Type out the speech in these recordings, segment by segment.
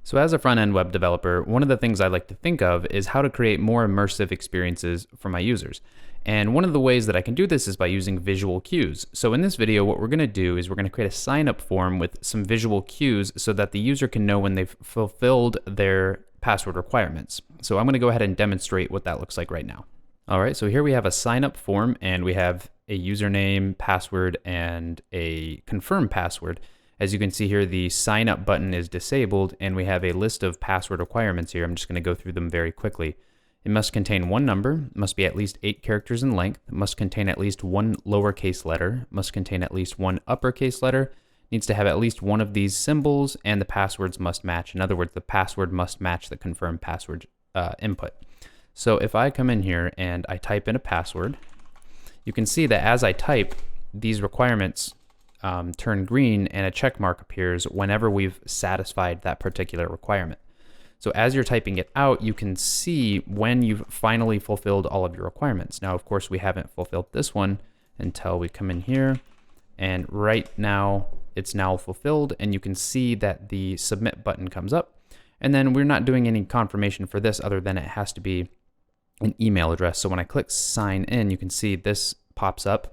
So as a front-end web developer, one of the things I like to think of is how to create more immersive experiences for my users. And one of the ways that I can do this is by using visual cues. So in this video, what we're going to do is we're going to create a sign-up form with some visual cues so that the user can know when they've fulfilled their password requirements. So I'm going to go ahead and demonstrate what that looks like right now. All right, so here we have a sign-up form and we have a username, password, and a confirm password. As you can see here, the sign up button is disabled and we have a list of password requirements here. I'm just going to go through them very quickly. It must contain one number, must be at least 8 characters in length, must contain at least one lowercase letter, must contain at least one uppercase letter, needs to have at least one of these symbols, and the passwords must match. In other words, the password must match the confirmed password input. So if I come in here and I type in a password, you can see that as I type, these requirements turn green and a check mark appears whenever we've satisfied that particular requirement. So as you're typing it out, you can see when you've finally fulfilled all of your requirements. Now, of course, we haven't fulfilled this one until we come in here, and right now it's now fulfilled, and you can see that the submit button comes up. And then we're not doing any confirmation for this other than it has to be an email address. So when I click sign in, you can see this pops up.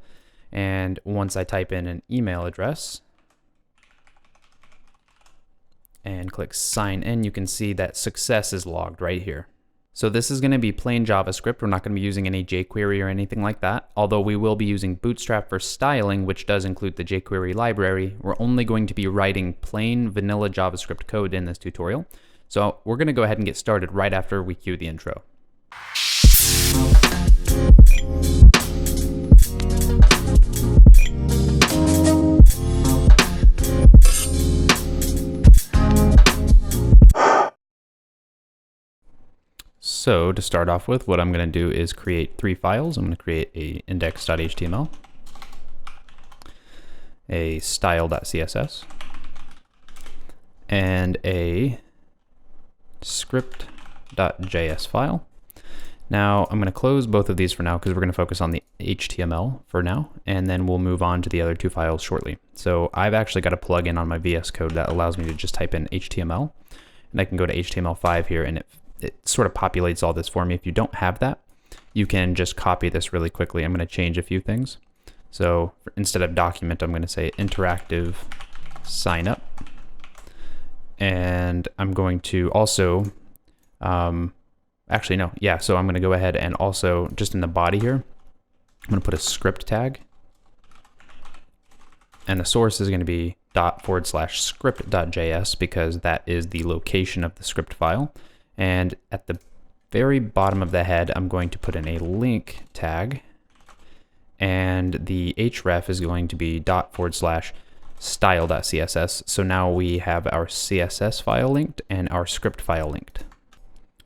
And once I type in an email address and click sign in, you can see that success is logged right here. So this is going to be plain JavaScript. We're not going to be using any jQuery or anything like that, although we will be using Bootstrap for styling, which does include the jQuery library. We're only going to be writing plain vanilla JavaScript code in this tutorial. So we're going to go ahead and get started right after we cue the intro. So to start off with, what I'm going to do is create 3 files. I'm going to create a index.html, a style.css, and a script.js file. Now I'm going to close both of these for now because we're going to focus on the HTML for now, and then we'll move on to the other 2 files shortly. So I've actually got a plugin on my VS Code that allows me to just type in HTML, and I can go to HTML5 here, and it sort of populates all this for me. If you don't have that, you can just copy this really quickly. I'm going to change a few things. So instead of document, I'm going to say interactive sign up. And I'm going to also, actually no, yeah, so I'm going to go ahead and also just in the body here, I'm going to put a script tag. And the source is going to be /script.js because that is the location of the script file. And at the very bottom of the head, I'm going to put in a link tag, and the href is going to be /style.css. So now we have our CSS file linked and our script file linked.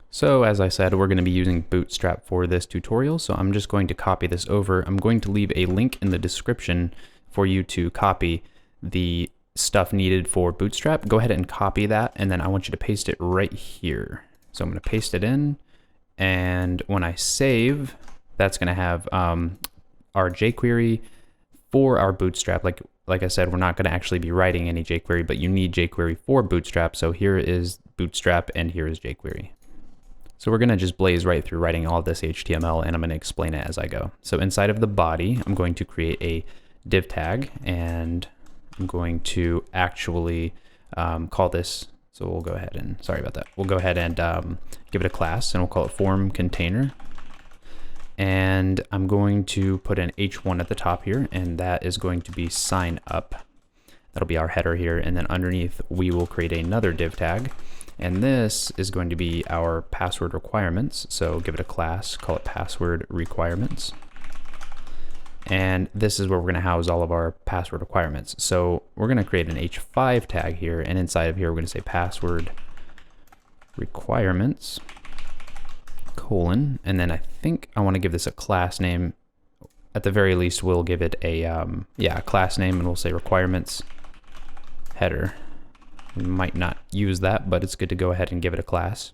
So as I said, we're going to be using Bootstrap for this tutorial. So I'm just going to copy this over. I'm going to leave a link in the description for you to copy the stuff needed for Bootstrap. Go ahead and copy that, and then I want you to paste it right here. So I'm going to paste it in, and when I save, that's going to have our jQuery for our Bootstrap. Like I said, we're not going to actually be writing any jQuery, but you need jQuery for Bootstrap. So here is Bootstrap, and here is jQuery. So we're going to just blaze right through writing all this HTML, and I'm going to explain it as I go. So inside of the body, I'm going to create a div tag, and I'm going to actually call this. So we'll go ahead and, sorry about that. We'll go ahead and give it a class, and we'll call it form container. And I'm going to put an h1 at the top here, and that is going to be sign up. That'll be our header here. And then underneath, we will create another div tag. And this is going to be our password requirements. So give it a class, call it password requirements. And this is where we're going to house all of our password requirements. So we're going to create an h5 tag here, and inside of here we're going to say password requirements colon, and then I think I want to give this a class name. At the very least, we'll give it a class name, and we'll say requirements header. We might not use that, but it's good to go ahead and give it a class.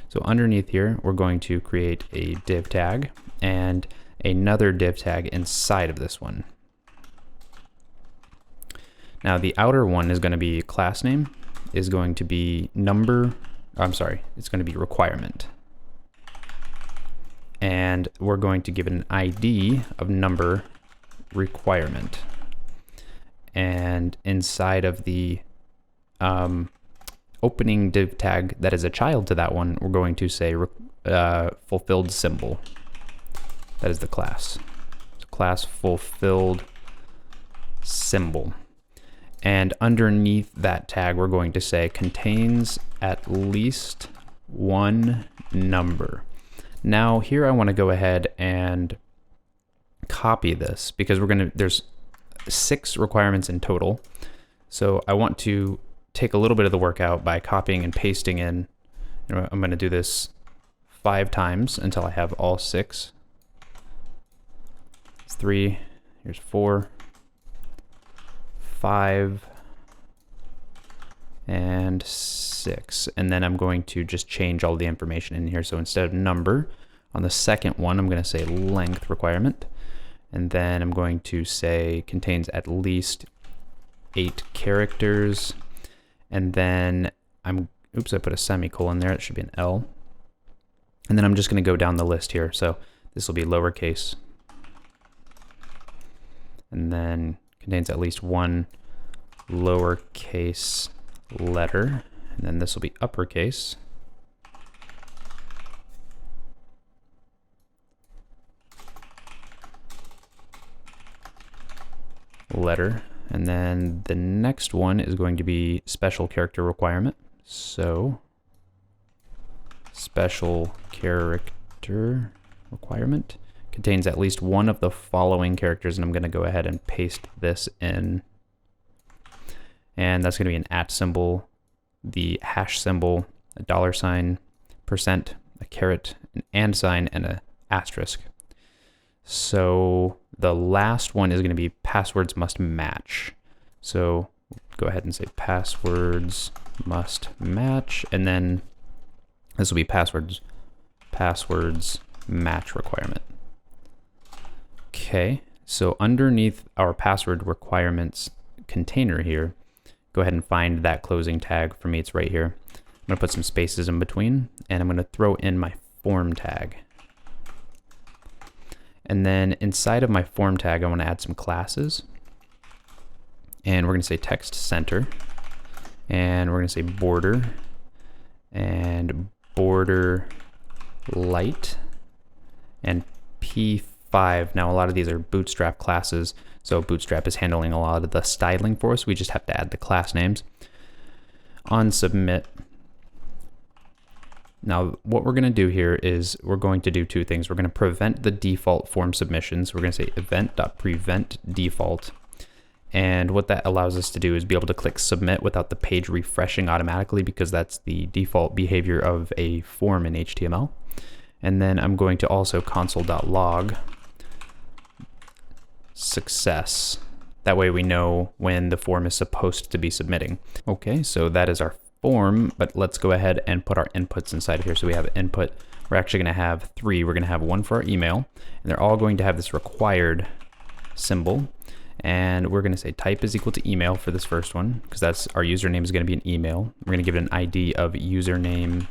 So underneath here, we're going to create a div tag and another div tag inside of this one. Now the outer one is going to be class name is going to be number, I'm sorry, it's going to be requirement. And we're going to give it an ID of number requirement. And inside of the opening div tag that is a child to that one, we're going to say fulfilled symbol. That is the class. So class fulfilled symbol. And underneath that tag, we're going to say contains at least one number. Now here I want to go ahead and copy this because there's 6 requirements in total. So I want to take a little bit of the work out by copying and pasting in. I'm going to do this 5 times until I have all 6. It's 3, here's 4, 5, and 6. And then I'm going to just change all the information in here. So instead of number, on the second one, I'm going to say length requirement. And then I'm going to say contains at least 8 characters. And then oops, I put a semicolon there. It should be an L. And then I'm just going to go down the list here. So this will be lowercase. And then contains at least one lowercase letter. And then this will be uppercase. Letter. And then the next one is going to be special character requirement. So special character requirement contains at least one of the following characters, and I'm going to go ahead and paste this in. And that's going to be an @ symbol, the hash symbol, a $, %, a caret, an and sign, and an asterisk. So the last one is going to be passwords must match. So go ahead and say passwords must match, and then this will be passwords match requirement. Okay, so underneath our password requirements container here, go ahead and find that closing tag. For me, it's right here. I'm going to put some spaces in between, and I'm going to throw in my form tag. And then inside of my form tag, I want to add some classes. And we're going to say text center. And we're going to say border. And border light. And P5. Now, a lot of these are Bootstrap classes. So Bootstrap is handling a lot of the styling for us. We just have to add the class names. On submit. Now, what we're going to do here is we're going to do 2 things. We're going to prevent the default form submissions. We're going to say event.prevent default. And what that allows us to do is be able to click submit without the page refreshing automatically, because that's the default behavior of a form in HTML. And then I'm going to also console.log success. That way we know when the form is supposed to be submitting. Okay, so that is our form, but let's go ahead and put our inputs inside of here. So we have input. We're actually going to have 3. We're going to have one for our email, and they're all going to have this required symbol. And we're going to say type is equal to email for this first one, because that's our username is going to be an email. We're going to give it an ID of username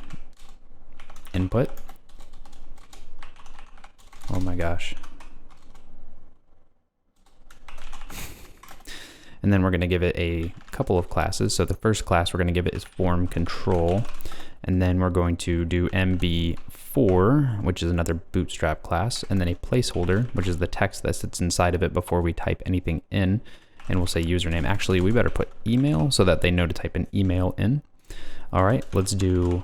input. Oh my gosh. And then we're going to give it a couple of classes. So the first class we're going to give it is form control. And then we're going to do MB4, which is another Bootstrap class, and then a placeholder, which is the text that sits inside of it before we type anything in. And we'll say username. Actually, we better put email so that they know to type an email in. All right, let's do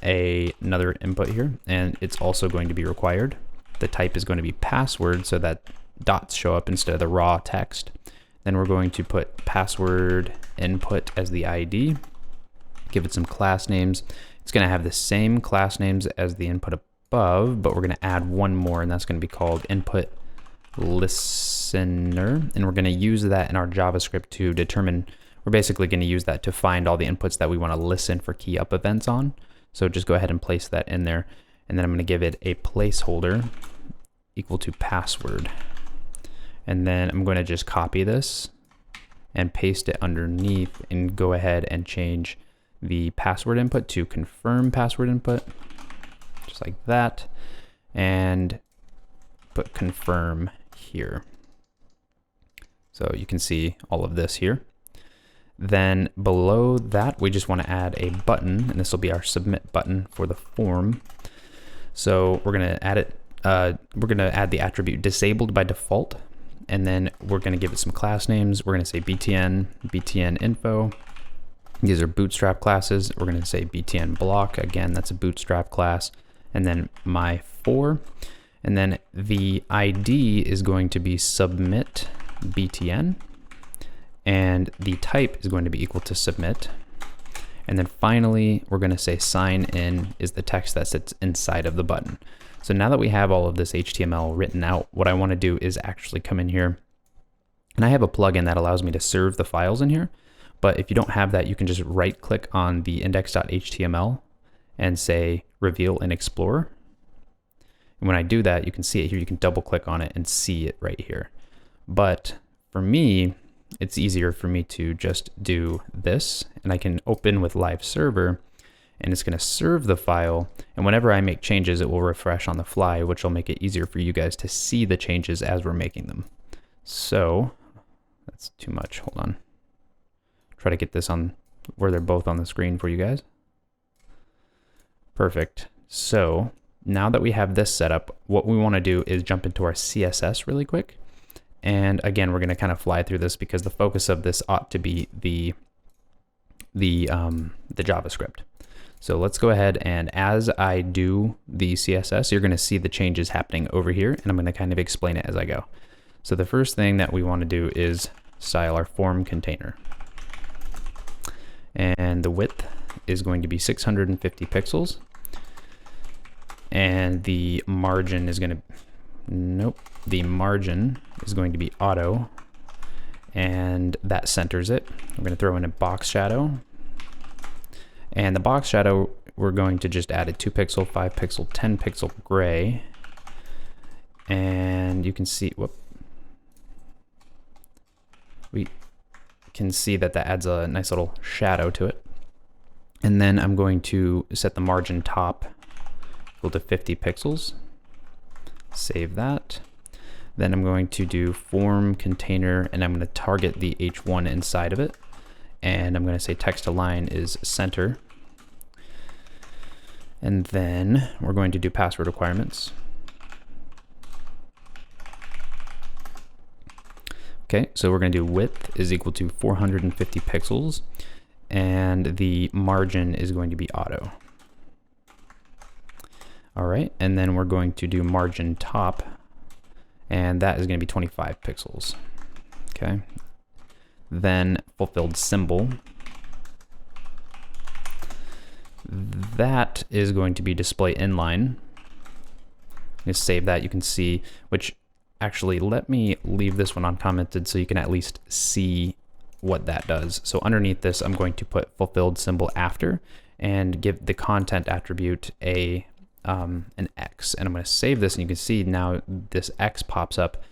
another input here, and it's also going to be required. The type is going to be password so that dots show up instead of the raw text. Then we're going to put password input as the ID, give it some class names. It's going to have the same class names as the input above, but we're going to add one more, and that's going to be called input listener. And we're going to use that in our JavaScript to determine, we're basically going to use that to find all the inputs that we want to listen for key up events on. So just go ahead and place that in there. And then I'm going to give it a placeholder equal to password. And then I'm going to just copy this and paste it underneath and go ahead and change the password input to confirm password input, just like that, and put confirm here. So you can see all of this here. Then below that, we just want to add a button, and this will be our submit button for the form. So we're going to add it. We're going to add the attribute disabled by default, and then we're going to give it some class names. We're going to say btn, btn info. These are bootstrap classes. We're going to say btn block. Again, that's a bootstrap class. And then my4. And then the ID is going to be submit btn. And the type is going to be equal to submit. And then finally, we're going to say sign in is the text that sits inside of the button. So now that we have all of this HTML written out, what I want to do is actually come in here. And I have a plugin that allows me to serve the files in here. But if you don't have that, you can just right click on the index.html and say reveal in Explorer. And when I do that, you can see it here. You can double click on it and see it right here. But for me, it's easier for me to just do this, and I can open with live server, and it's going to serve the file. And whenever I make changes, it will refresh on the fly, which will make it easier for you guys to see the changes as we're making them. So that's too much. Hold on. Try to get this on where they're both on the screen for you guys. Perfect. So now that we have this set up, what we want to do is jump into our CSS really quick. And again, we're going to kind of fly through this because the focus of this ought to be the JavaScript. So let's go ahead, and as I do the CSS, you're going to see the changes happening over here, and I'm going to kind of explain it as I go. So the first thing that we want to do is style our form container. And the width is going to be 650 pixels. And the margin is going to, the margin is going to be auto, and that centers it. We're going to throw in a box shadow, and the box shadow, we're going to just add a 2 pixel, 5 pixel, 10 pixel gray, and you can see, we can see that adds a nice little shadow to it. And then I'm going to set the margin top equal to 50 pixels. Save that. Then I'm going to do form container, and I'm going to target the H1 inside of it. And I'm going to say text align is center. And then we're going to do password requirements. Okay, so we're going to do width is equal to 450 pixels, and the margin is going to be auto. All right, and then we're going to do margin top, and that is going to be 25 pixels. Okay, then fulfilled symbol. That is going to be display inline. Just save that. You can see, which actually, let me leave this one uncommented so you can at least see what that does. So underneath this, I'm going to put fulfilled symbol after and give the content attribute an X, and I'm going to save this, and you can see now this X pops up,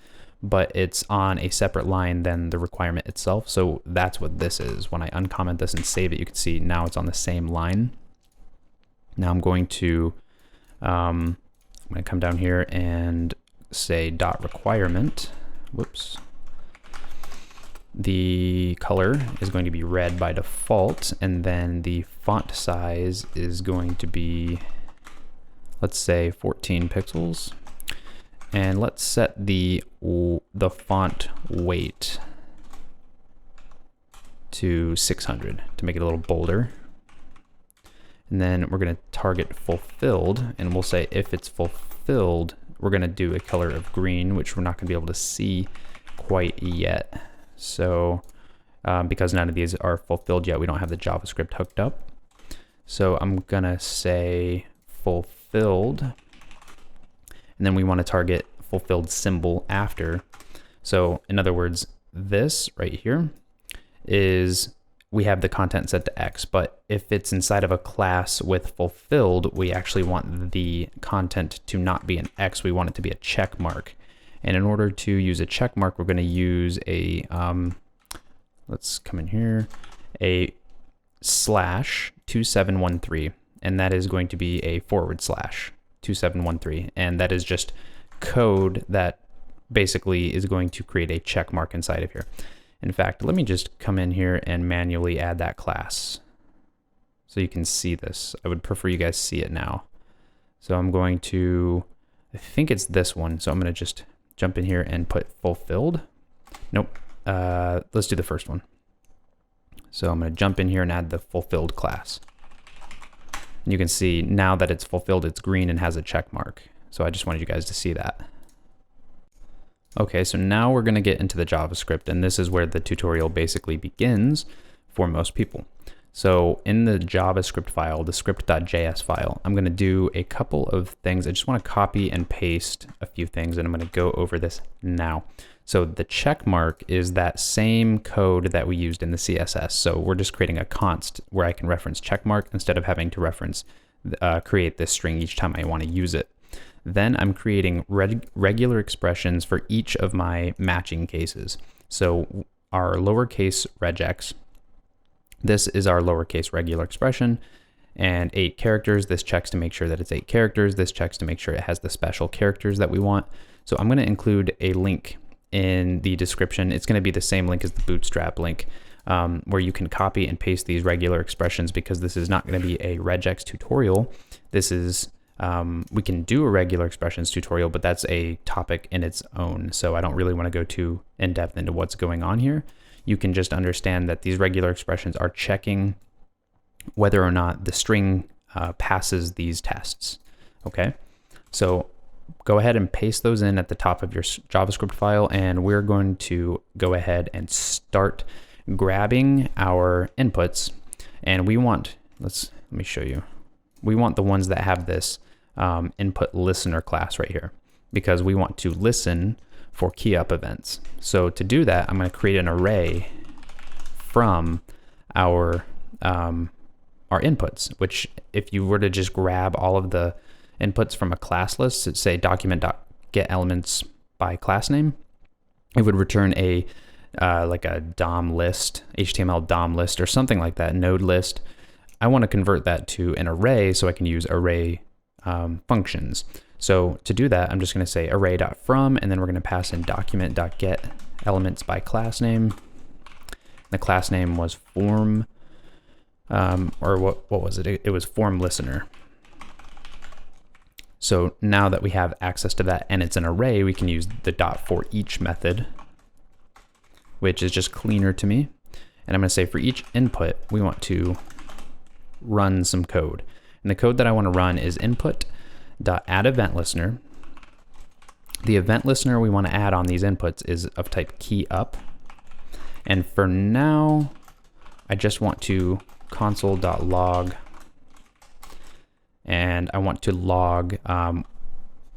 but it's on a separate line than the requirement itself. So that's what this is. When I uncomment this and save it, you can see now it's on the same line. Now I'm going to come down here and say dot requirement. Whoops. The color is going to be red by default, and then the font size is going to be, let's say 14 pixels, and let's set the font weight to 600 to make it a little bolder. And then we're going to target fulfilled, and we'll say if it's fulfilled, we're going to do a color of green, which we're not going to be able to see quite yet. So because none of these are fulfilled yet, we don't have the JavaScript hooked up. So I'm going to say fulfilled, and then we want to target fulfilled symbol after. So in other words, this right here is, we have the content set to X, but if it's inside of a class with fulfilled, we actually want the content to not be an X, we want it to be a check mark. And in order to use a check mark, we're going to use a, let's come in here, a /2713, and that is going to be a /2713, and that is just code that basically is going to create a check mark inside of here. In fact, let me just come in here and manually add that class so you can see this. I would prefer you guys see it now. So I'm going to, I think it's this one, so I'm going to just jump in here and put fulfilled. Nope, let's do the first one. So I'm going to jump in here and add the fulfilled class. And you can see now that it's fulfilled, it's green and has a check mark. So I just wanted you guys to see that. Okay, so now we're going to get into the JavaScript, and this is where the tutorial basically begins for most people. So in the JavaScript file, the script.js file, I'm going to do a couple of things. I just want to copy and paste a few things, and I'm going to go over this now. So the check mark is that same code that we used in the CSS. So we're just creating a const where I can reference check mark instead of having to reference, create this string each time I want to use it. Then I'm creating regular expressions for each of my matching cases. So our lowercase regex, this is our lowercase regular expression, and 8 characters. This checks to make sure that it's 8 characters. This checks to make sure it has the special characters that we want. So I'm going to include a link in the description. It's going to be the same link as the Bootstrap link, where you can copy and paste these regular expressions, because this is not going to be a regex tutorial. This is, we can do a regular expressions tutorial, but that's a topic in its own. So I don't really want to go too in depth into what's going on here. You can just understand that these regular expressions are checking whether or not the string passes these tests. Okay, so go ahead and paste those in at the top of your JavaScript file, and we're going to go ahead and start grabbing our inputs. And we want, let me show you. We want the ones that have this input listener class right here, because we want to listen for key up events. So to do that, I'm going to create an array from our inputs, which if you were to just grab all of the inputs from a class list, so say document.getElements by class name, it would return a like a DOM list, HTML DOM list or something like that, node list. I want to convert that to an array so I can use array functions. So to do that, I'm just going to say array.from, and then we're going to pass in document.getElements by class name. The class name was form, or what was it? It was form listener. So now that we have access to that and it's an array, we can use the .forEach method, which is just cleaner to me. And I'm going to say for each input, we want to run some code. And the code that I want to run is input.addEventListener. The event listener we want to add on these inputs is of type key up. And for now, I just want to console.log, and I want to log,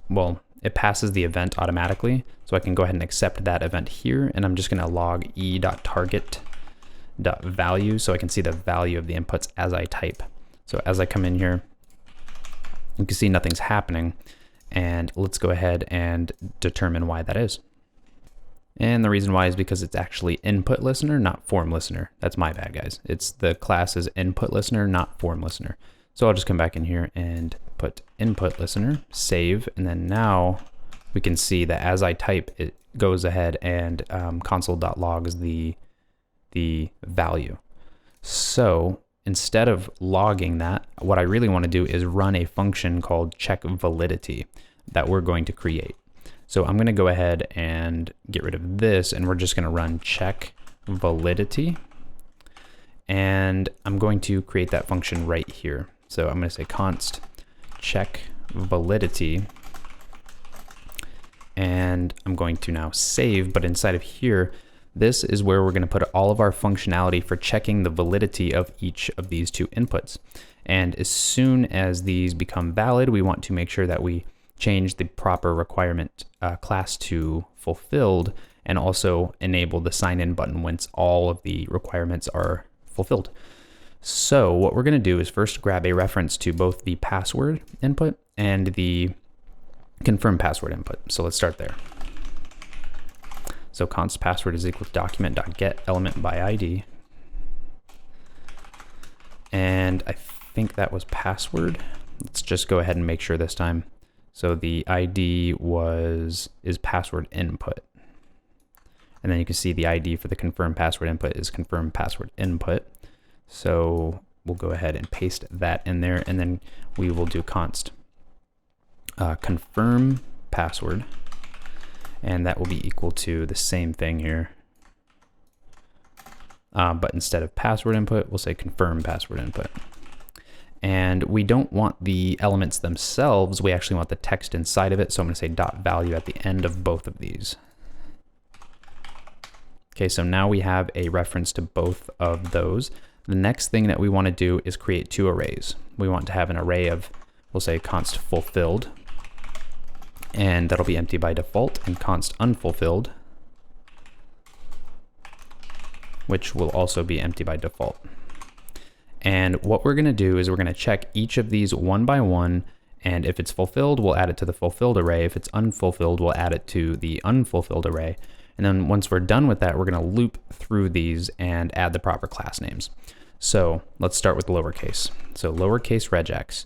well, it passes the event automatically, so I can go ahead and accept that event here, and I'm just going to log e.target.value so I can see the value of the inputs as I type. So as I come in here, you can see nothing's happening, and let's go ahead and determine why that is. And the reason why is because it's actually input listener, not form listener. That's my bad, guys. It's the class is input listener, not form listener. So I'll just come back in here and put input listener, save, and then now we can see that as I type, it goes ahead and console.logs the value. So instead of logging that, what I really want to do is run a function called check validity that we're going to create. So I'm going to go ahead and get rid of this, and we're just going to run check validity. And I'm going to create that function right here. So I'm going to say const check validity, and I'm going to now save, but inside of here, this is where we're going to put all of our functionality for checking the validity of each of these two inputs. And as soon as these become valid, we want to make sure that we change the proper requirement class to fulfilled, and also enable the sign in button once all of the requirements are fulfilled. So what we're going to do is first grab a reference to both the password input and the confirm password input. So let's start there. So const password is equal to document.get element by ID. And I think that was password. Let's just go ahead and make sure this time. So the ID is password input. And then you can see the ID for the confirm password input is confirm password input. So we'll go ahead and paste that in there, and then we will do const confirm password, and that will be equal to the same thing here. But instead of password input, we'll say confirm password input. And we don't want the elements themselves, we actually want the text inside of it. So I'm gonna say dot value at the end of both of these. Okay, so now we have a reference to both of those. The next thing that we want to do is create two arrays. We want to have an array of, we'll say const fulfilled, and that'll be empty by default, and const unfulfilled, which will also be empty by default. And what we're going to do is we're going to check each of these one by one, and if it's fulfilled, we'll add it to the fulfilled array. If it's unfulfilled, we'll add it to the unfulfilled array. And then once we're done with that, we're going to loop through these and add the proper class names. So let's start with lowercase. So lowercase regex.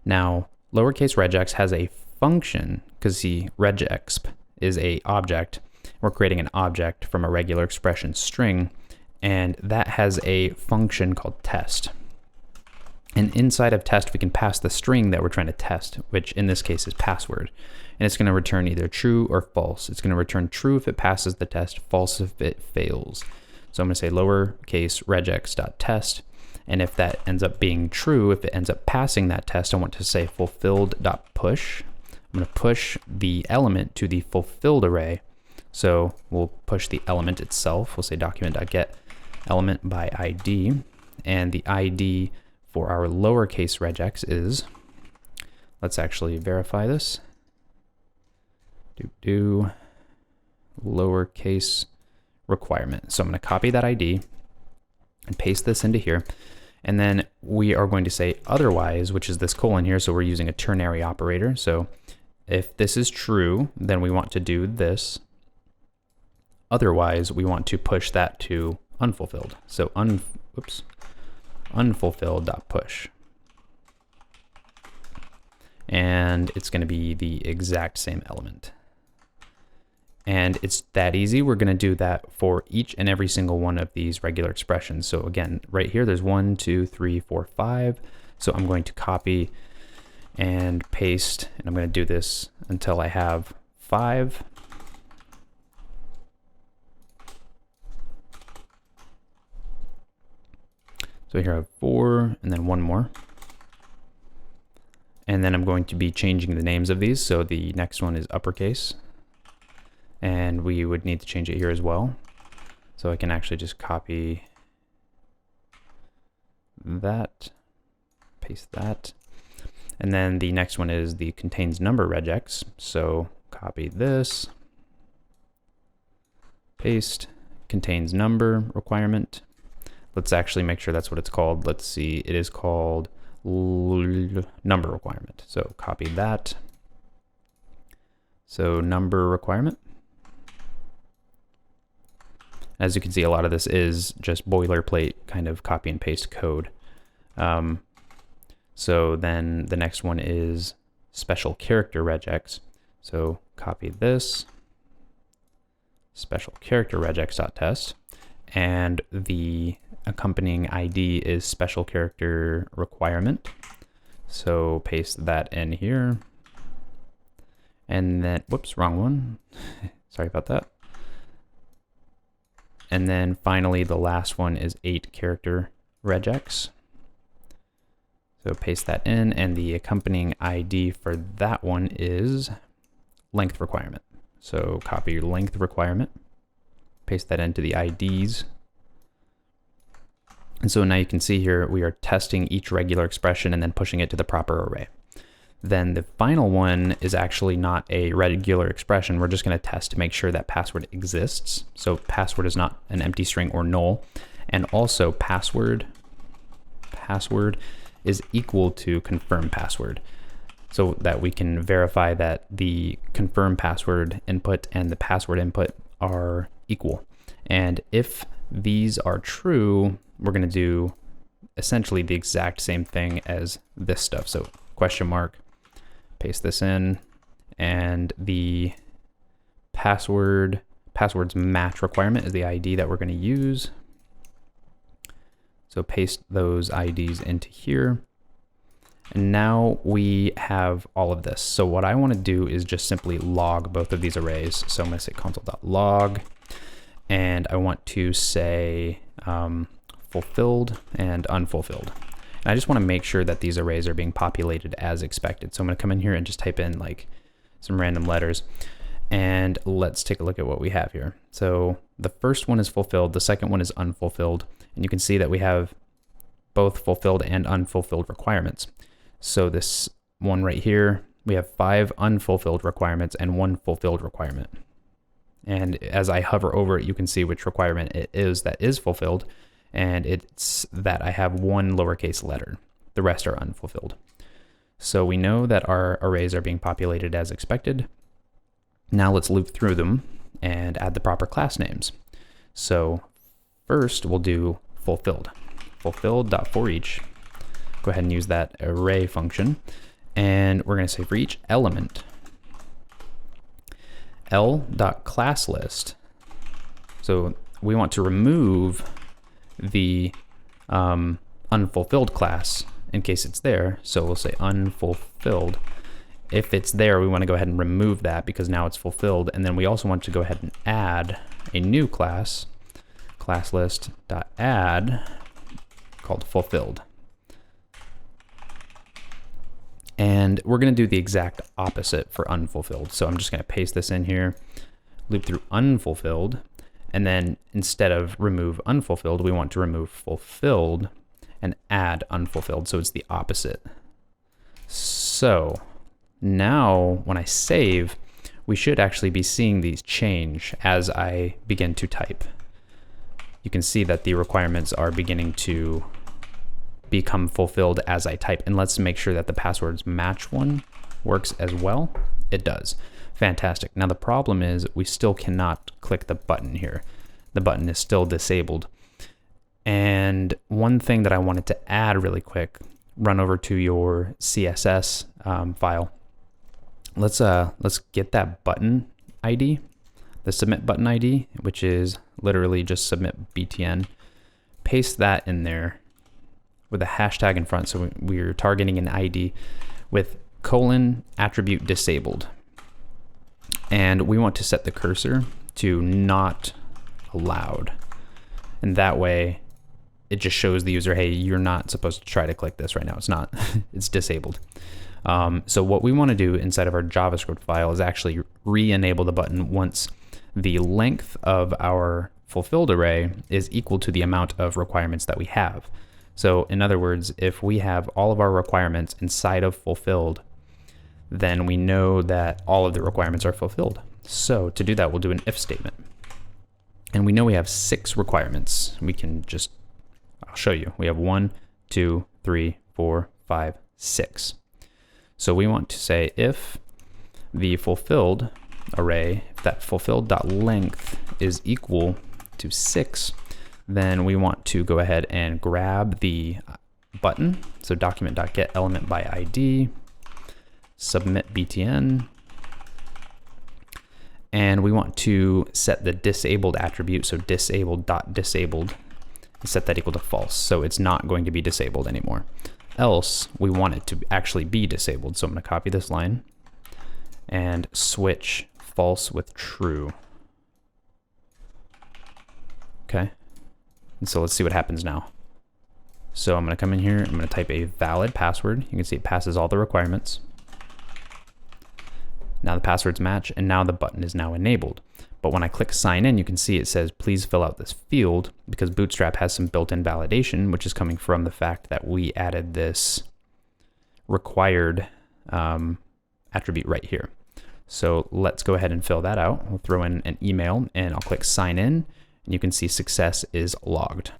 Now, lowercase regex has a function, because the regexp is a object. We're creating an object from a regular expression string, and that has a function called test. And inside of test, we can pass the string that we're trying to test, which in this case is password. And it's going to return either true or false. It's going to return true if it passes the test, false if it fails. So I'm going to say lowercase regex.test. And if that ends up being true, if it ends up passing that test, I want to say fulfilled.push. I'm going to push the element to the fulfilled array. So we'll push the element itself. We'll say document.get element by ID. And the ID for our lowercase regex is, let's actually verify this. Lowercase requirement. So I'm going to copy that ID and paste this into here. And then we are going to say otherwise, which is this colon here. So we're using a ternary operator. So if this is true, then we want to do this. Otherwise, we want to push that to unfulfilled. So unfulfilled.push. And it's going to be the exact same element. And it's that easy. We're going to do that for each and every single one of these regular expressions. So again, right here, there's 1, 2, 3, 4, 5. So I'm going to copy and paste, and I'm going to do this until I have 5. So here I have 4, and then one more. And then I'm going to be changing the names of these. So the next one is uppercase. And we would need to change it here as well. So I can actually just copy that, paste that. And then the next one is the contains number regex. So copy this, paste, contains number requirement. Let's actually make sure that's what it's called. Let's see, it is called number requirement. So copy that. So number requirement. As you can see, a lot of this is just boilerplate kind of copy and paste code. So then the next one is special character regex. So copy this, special character regex.test, and the accompanying ID is special character requirement. So paste that in here. And then, whoops, wrong one. Sorry about that. And then finally, the last one is 8 character regex. So paste that in, and the accompanying ID for that one is length requirement. So copy your length requirement, paste that into the IDs. And so now you can see here, we are testing each regular expression and then pushing it to the proper array. Then the final one is actually not a regular expression. We're just going to test to make sure that password exists. So password is not an empty string or null. And also password is equal to confirm password, so that we can verify that the confirm password input and the password input are equal. And if these are true, we're going to do essentially the exact same thing as this stuff. So question mark, paste this in, and the passwords match requirement is the ID that we're going to use. So paste those IDs into here. And now we have all of this. So what I want to do is just simply log both of these arrays. So I'm going to say console.log, and I want to say fulfilled and unfulfilled. And I just want to make sure that these arrays are being populated as expected. So I'm going to come in here and just type in like some random letters. And let's take a look at what we have here. So the first one is fulfilled, the second one is unfulfilled. And you can see that we have both fulfilled and unfulfilled requirements. So this one right here, we have 5 unfulfilled requirements and 1 fulfilled requirement. And as I hover over it, you can see which requirement it is that is fulfilled. And it's that I have 1 lowercase letter. The rest are unfulfilled. So we know that our arrays are being populated as expected. Now let's loop through them and add the proper class names. So first we'll do fulfilled. Fulfilled.forEach. Go ahead and use that array function. And we're going to say for each element, l.classList. So we want to remove the unfulfilled class in case it's there. So we'll say unfulfilled. If it's there, we want to go ahead and remove that because now it's fulfilled. And then we also want to go ahead and add a new class, ClassList.add, called fulfilled. And we're going to do the exact opposite for unfulfilled. So I'm just going to paste this in here, loop through unfulfilled, and then instead of remove unfulfilled, we want to remove fulfilled and add unfulfilled. So it's the opposite. So now when I save, we should actually be seeing these change as I begin to type. You can see that the requirements are beginning to become fulfilled as I type. And let's make sure that the passwords match one works as well. It does. Fantastic. Now the problem is we still cannot click the button here. The button is still disabled. And one thing that I wanted to add really quick, run over to your CSS file. Let's get that button ID, the submit button ID, which is literally just submit btn. Paste that in there with a hashtag in front. So we're targeting an ID with :attribute disabled. And we want to set the cursor to not allowed. And that way it just shows the user, hey, you're not supposed to try to click this right now. It's not, it's disabled. So what we want to do inside of our JavaScript file is actually re-enable the button once the length of our fulfilled array is equal to the amount of requirements that we have. So in other words, if we have all of our requirements inside of fulfilled, then we know that all of the requirements are fulfilled. So to do that, we'll do an if statement. And we know we have 6 requirements. We can just, I'll show you. We have 1, 2, 3, 4, 5, 6. So we want to say if the fulfilled array, if that fulfilled.length is equal to 6, then we want to go ahead and grab the button. So document.getElementById, submit btn, and we want to set the disabled attribute, so disabled.disabled, and set that equal to false. So it's not going to be disabled anymore. Else we want it to actually be disabled. So I'm going to copy this line and switch false with true. Okay. And so let's see what happens now. So I'm going to come in here, I'm going to type a valid password. You can see it passes all the requirements. Now the passwords match, and now the button is now enabled. But when I click sign in, you can see it says, please fill out this field, because Bootstrap has some built-in validation, which is coming from the fact that we added this required attribute right here. So let's go ahead and fill that out. We'll throw in an email and I'll click sign in, and you can see success is logged.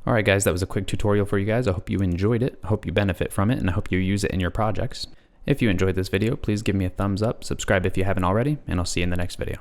All right, guys, that was a quick tutorial for you guys. I hope you enjoyed it. I hope you benefit from it, and I hope you use it in your projects. If you enjoyed this video, please give me a thumbs up, subscribe if you haven't already, and I'll see you in the next video.